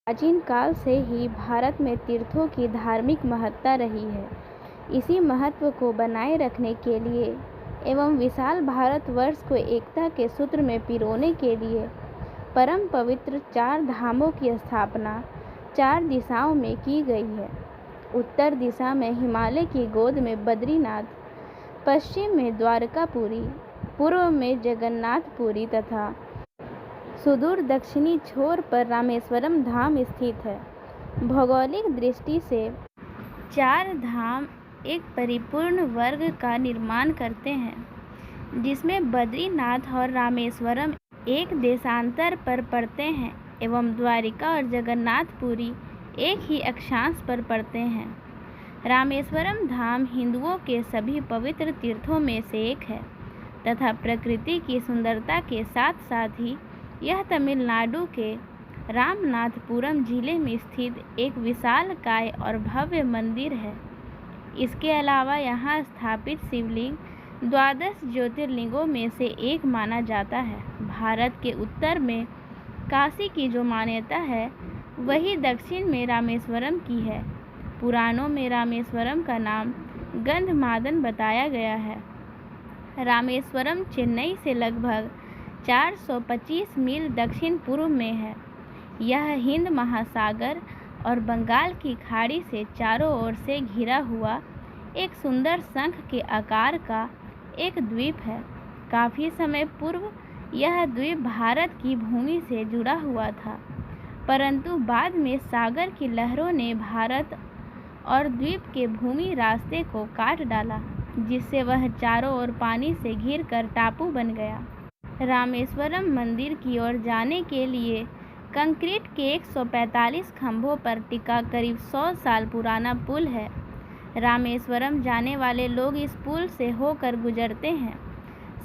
प्राचीन काल से ही भारत में तीर्थों की धार्मिक महत्ता रही है। इसी महत्व को बनाए रखने के लिए एवं विशाल भारतवर्ष को एकता के सूत्र में पिरोने के लिए परम पवित्र 4 धामों की स्थापना 4 दिशाओं में की गई है। उत्तर दिशा में हिमालय की गोद में बद्रीनाथ, पश्चिम में द्वारकापुरी, पूर्व में जगन्नाथपुरी तथा सुदूर दक्षिणी छोर पर रामेश्वरम धाम स्थित है। भौगोलिक दृष्टि से 4 धाम एक परिपूर्ण वर्ग का निर्माण करते हैं, जिसमें बद्रीनाथ और रामेश्वरम एक देशांतर पर पड़ते हैं एवं द्वारिका और जगन्नाथपुरी एक ही अक्षांश पर पड़ते हैं। रामेश्वरम धाम हिंदुओं के सभी पवित्र तीर्थों में से एक है तथा प्रकृति की सुंदरता के साथ साथ ही यह तमिलनाडु के रामनाथपुरम जिले में स्थित एक विशालकाय और भव्य मंदिर है। इसके अलावा यहाँ स्थापित शिवलिंग 12 ज्योतिर्लिंगों में से एक माना जाता है। भारत के उत्तर में काशी की जो मान्यता है वही दक्षिण में रामेश्वरम की है। पुराणों में रामेश्वरम का नाम गंधमादन बताया गया है। रामेश्वरम चेन्नई से लगभग 425 मील दक्षिण पूर्व में है। यह हिंद महासागर और बंगाल की खाड़ी से चारों ओर से घिरा हुआ एक सुंदर शंख के आकार का एक द्वीप है। काफ़ी समय पूर्व यह द्वीप भारत की भूमि से जुड़ा हुआ था, परंतु बाद में सागर की लहरों ने भारत और द्वीप के भूमि रास्ते को काट डाला, जिससे वह चारों ओर पानी से घिरकर टापू बन गया। रामेश्वरम मंदिर की ओर जाने के लिए कंक्रीट के 145 खंभों पर टिका करीब 100 साल पुराना पुल है। रामेश्वरम जाने वाले लोग इस पुल से होकर गुजरते हैं।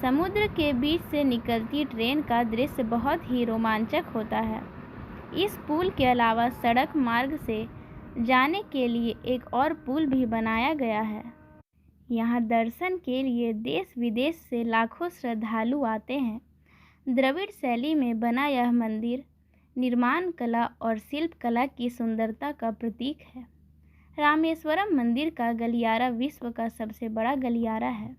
समुद्र के बीच से निकलती ट्रेन का दृश्य बहुत ही रोमांचक होता है। इस पुल के अलावा सड़क मार्ग से जाने के लिए एक और पुल भी बनाया गया है। यहाँ दर्शन के लिए देश विदेश से लाखों श्रद्धालु आते हैं। द्रविड़ शैली में बना यह मंदिर निर्माण कला और शिल्प कला की सुंदरता का प्रतीक है। रामेश्वरम मंदिर का गलियारा विश्व का सबसे बड़ा गलियारा है।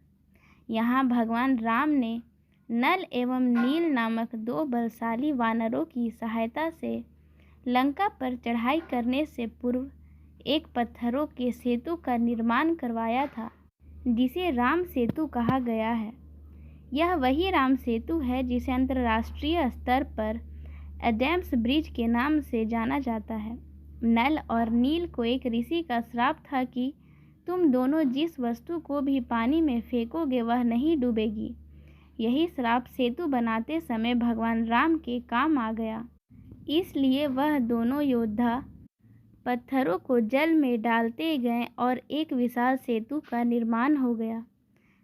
यहाँ भगवान राम ने नल एवं नील नामक 2 बलशाली वानरों की सहायता से लंका पर चढ़ाई करने से पूर्व एक पत्थरों के सेतु का निर्माण करवाया था, जिसे राम सेतु कहा गया है। यह वही राम सेतु है जिसे अंतर्राष्ट्रीय स्तर पर एडम्स ब्रिज के नाम से जाना जाता है। नल और नील को एक ऋषि का श्राप था कि तुम दोनों जिस वस्तु को भी पानी में फेंकोगे वह नहीं डूबेगी। यही श्राप सेतु बनाते समय भगवान राम के काम आ गया। इसलिए वह दोनों योद्धा पत्थरों को जल में डालते गए और एक विशाल सेतु का निर्माण हो गया,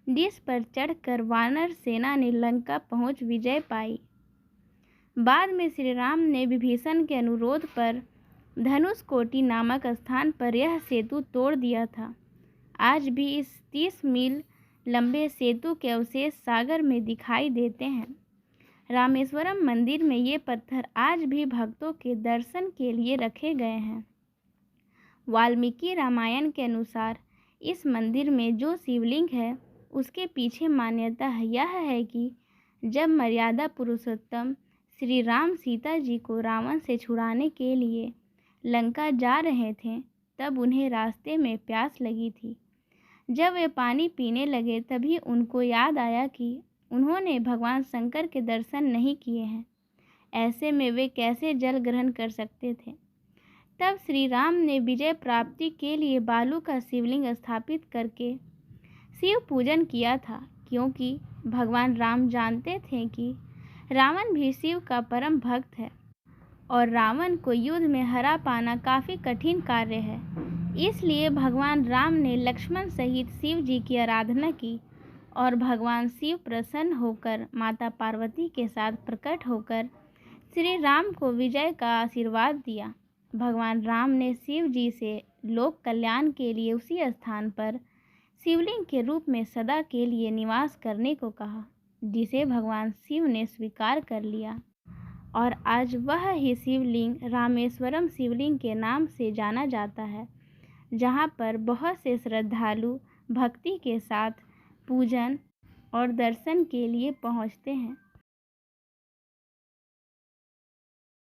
जिस पर चढ़कर वानर सेना ने लंका पहुंच विजय पाई। बाद में श्री राम ने विभीषण के अनुरोध पर धनुषकोटि नामक स्थान पर यह सेतु तोड़ दिया था। आज भी इस 30 मील लंबे सेतु के अवशेष सागर में दिखाई देते हैं। रामेश्वरम मंदिर में ये पत्थर आज भी भक्तों के दर्शन के लिए रखे गए हैं। वाल्मीकि रामायण के अनुसार इस मंदिर में जो शिवलिंग है उसके पीछे मान्यता यह है कि जब मर्यादा पुरुषोत्तम श्री राम सीता जी को रावण से छुड़ाने के लिए लंका जा रहे थे, तब उन्हें रास्ते में प्यास लगी थी। जब वे पानी पीने लगे तभी उनको याद आया कि उन्होंने भगवान शंकर के दर्शन नहीं किए हैं, ऐसे में वे कैसे जल ग्रहण कर सकते थे। तब श्री राम ने विजय प्राप्ति के लिए बालू का शिवलिंग स्थापित करके शिव पूजन किया था, क्योंकि भगवान राम जानते थे कि रावण भी शिव का परम भक्त है और रावण को युद्ध में हरा पाना काफ़ी कठिन कार्य है। इसलिए भगवान राम ने लक्ष्मण सहित शिव जी की आराधना की और भगवान शिव प्रसन्न होकर माता पार्वती के साथ प्रकट होकर श्री राम को विजय का आशीर्वाद दिया। भगवान राम ने शिव जी से लोक कल्याण के लिए उसी स्थान पर शिवलिंग के रूप में सदा के लिए निवास करने को कहा, जिसे भगवान शिव ने स्वीकार कर लिया। और आज वह ही शिवलिंग रामेश्वरम शिवलिंग के नाम से जाना जाता है, जहां पर बहुत से श्रद्धालु भक्ति के साथ पूजन और दर्शन के लिए पहुंचते हैं।